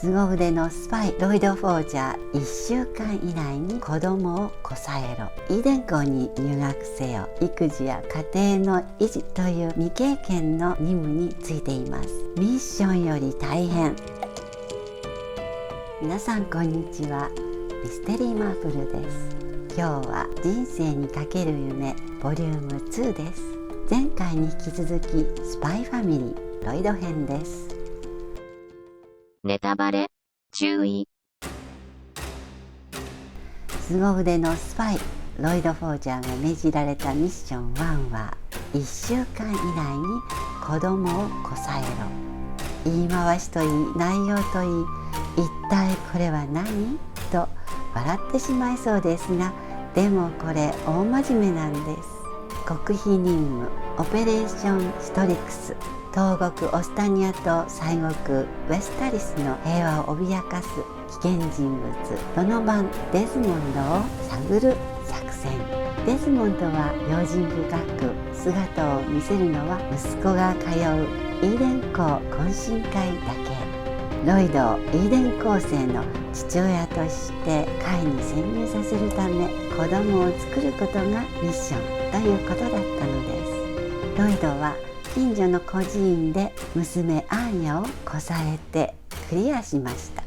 凄腕のスパイロイド・フォージャー、1週間以内に子供をこさえろ、イーデン校に入学せよ、育児や家庭の維持という未経験の任務についています。ミッションより大変。皆さんこんにちは、ミステリーマープルです。今日は人生にかける夢ボリューム2です。前回に引き続きスパイファミリーロイド編です。ネタバレ注意。凄腕のスパイロイド・フォージャーが命じられたミッション1は、1週間以内に子供をこさえろ。言い回しといい、内容といい、一体これは何と笑ってしまいそうですが、でもこれ大真面目なんです。極秘任務オペレーションストリクス、東国オスタニアと西国ウェスタリスの平和を脅かす危険人物ドノバン・デズモンドを探る作戦。デズモンドは用心深く、姿を見せるのは息子が通うイーデン校懇親会だけ。ロイドをイーデン校生の父親として会に潜入させるため、子供を作ることがミッションということだったのです。ロイドは近所の孤児院で娘アーニャをこさえてクリアしました。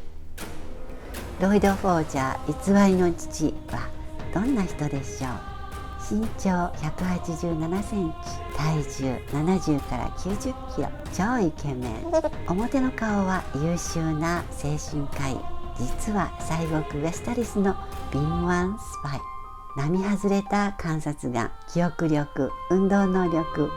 ロイド・フォージャー偽りの父はどんな人でしょう。身長187センチ、体重70から90キロ、超イケメン。表の顔は優秀な精神科医、実は西国ウェスタリスの敏腕スパイ。並外れた観察眼、記憶力、運動能力、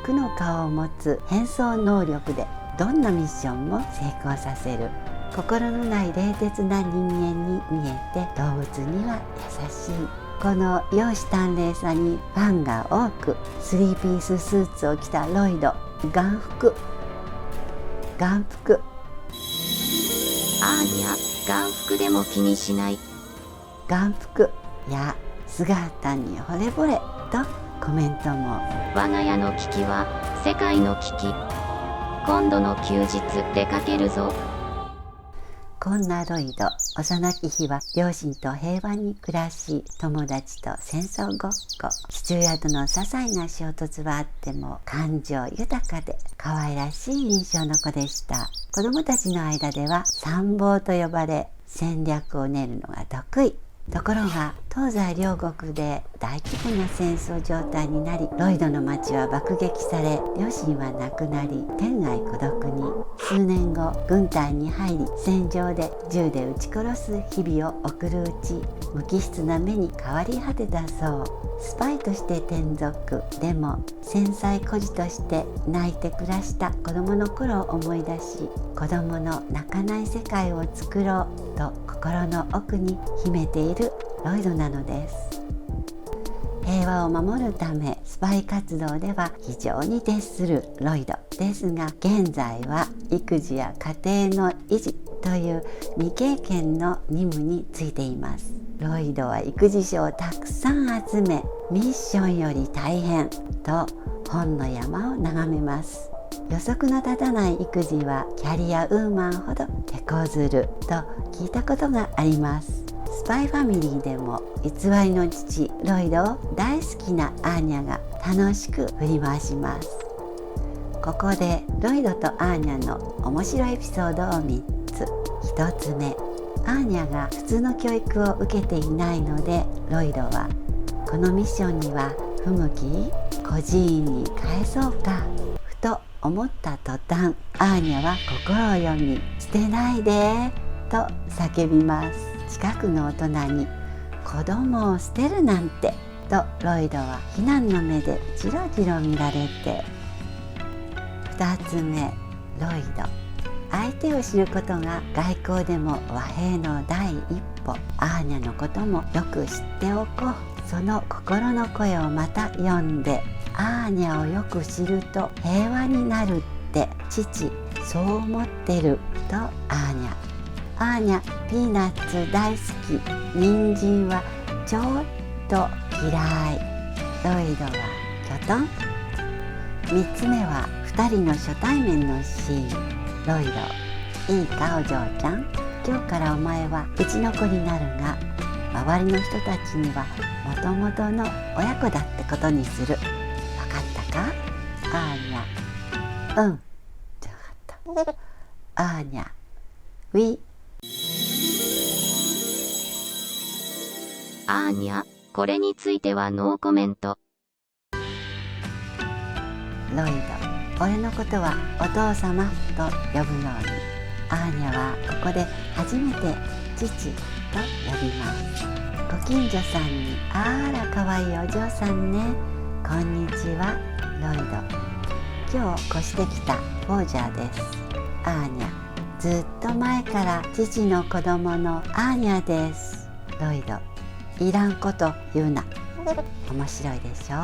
100の顔を持つ変装能力でどんなミッションも成功させる。心のない冷徹な人間に見えて動物には優しい。この容姿端麗さにファンが多く、スリーピーススーツを着たロイド、眼福。アーニャ、眼福でも気にしない。眼福や姿に惚れ惚れとコメントも。我が家の危機は世界の危機。今度の休日出かけるぞ。こんなロイド、幼き日は両親と平和に暮らし、友達と戦争ごっこ、父親との些細な衝突はあっても感情豊かで可愛らしい印象の子でした。子供たちの間では参謀と呼ばれ、戦略を練るのが得意。ところが東西両国で大規模な戦争状態になり、ロイドの町は爆撃され、両親は亡くなり、天涯孤独に。数年後、軍隊に入り、戦場で銃で撃ち殺す日々を送るうち、無機質な目に変わり果てたそう。スパイとして転属。でも繊細孤児として泣いて暮らした子供の頃を思い出し、子供の泣かない世界を作ろうと心の奥に秘めているロイドなのです。平和を守るためスパイ活動では非常に徹するロイドですが、現在は育児や家庭の維持という未経験の任務についています。ロイドは育児書をたくさん集め、ミッションより大変と本の山を眺めます。予測の立たない育児はキャリアウーマンほど手こずると聞いたことがあります。スパイファミリーでも偽りの父ロイドを大好きなアーニャが楽しく振り回します。ここでロイドとアーニャの面白いエピソードを3つ。1つ目、アーニャが普通の教育を受けていないので、ロイドはこのミッションには不向き、孤児院に返そうかふと思った途端、アーニャは心を読み、捨てないでと叫びます。近くの大人に子供を捨てるなんてとロイドは非難の目でじろじろ見られて。2つ目、ロイド、相手を知ることが外交でも和平の第一歩。アーニャのこともよく知っておこう。その心の声をまた読んで、アーニャをよく知ると平和になるって父そう思ってるとアーニャ。アーニャ、ピーナッツ大好き。人参はちょっと嫌い。ロイドはきょとん。3つ目は2人の初対面のシーン。ロイド、いいかお嬢ちゃん、今日からお前はうちの子になるが、周りの人たちにはもともとの親子だってことにする。わかったか？アーニャ。うん、じゃなかった。アーニャ。ウィ。アーニャ、これについてはノーコメント。ロイド、俺のことはお父様と呼ぶように。アーニャはここで初めて父と呼びます。ご近所さんに、あらかわいいお嬢さんね、こんにちは、ロイド。今日越してきたフォージャーです。アーニャ、ずっと前から父の子供のアーニャです。ロイド、いらんこと言うな。面白いでしょ。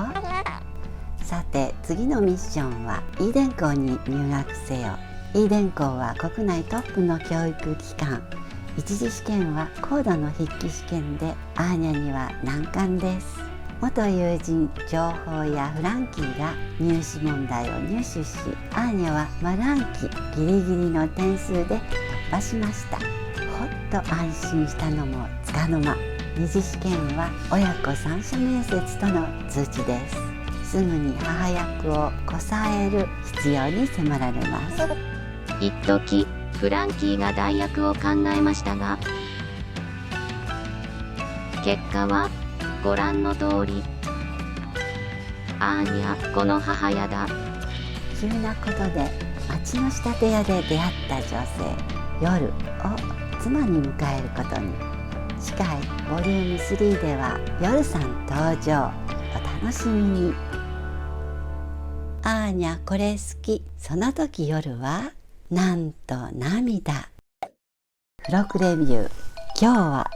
さて次のミッションはイーデン校に入学せよ。イーデン校は国内トップの教育機関。一次試験は高度の筆記試験で、アーニャには難関です。元友人情報やフランキーが入試問題を入手し、アーニャは丸暗記ギリギリの点数で突破しました。ほっと安心したのもつかの間、二次試験は親子三者面接との通知です。すぐに母役をこさえる必要に迫られます。一時フランキーが代役を考えましたが、結果はご覧の通り。アーニャ、この母やだ。急なことで町の仕立て屋で出会った女性、夜を妻に迎えることに。次回ボリューム3では夜さん登場。お楽しみに。アーニャこれ好き。その時夜はなんと涙。付録レビュー。今日は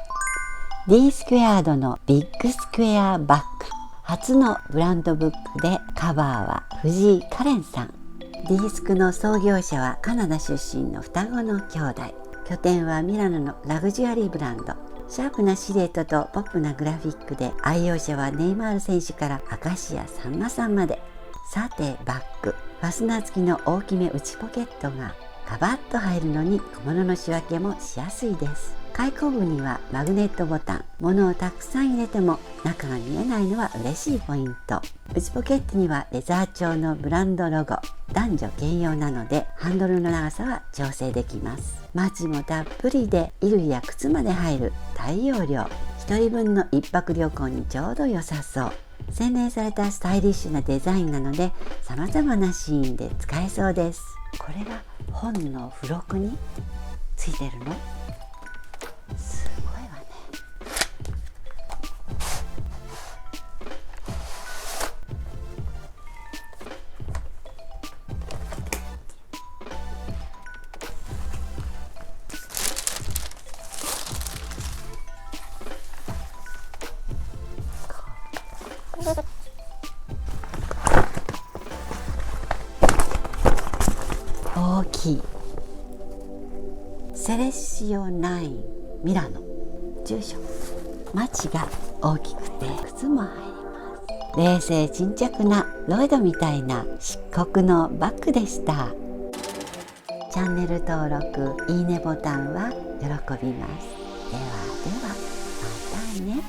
D スクエアードのビッグスクエアバッグ。初のブランドブックで、カバーは藤井カレンさん。D スクの創業者はカナダ出身の双子の兄弟。拠点はミラノのラグジュアリーブランド。シャープなシルエットとポップなグラフィックで、愛用者はネイマール選手から明石家さんまさんまで。さてバッグ、ファスナー付きの大きめ内ポケットがガバッと入るのに小物の仕分けもしやすいです。開口部にはマグネットボタン。物をたくさん入れても中が見えないのは嬉しいポイント。内ポケットにはレザー調のブランドロゴ。男女兼用なのでハンドルの長さは調整できます。マチもたっぷりで、衣類や靴まで入る大容量。1人分の一泊旅行にちょうど良さそう。洗練されたスタイリッシュなデザインなので、様々なシーンで使えそうです。これが本の付録についてるの？すごいわね。大きい。セレッシオ9ミラノ。住所、街が大きくて靴も入ります。冷静沈着なロイドみたいな漆黒のバッグでした。チャンネル登録、いいねボタンは喜びます。ではでは、またね。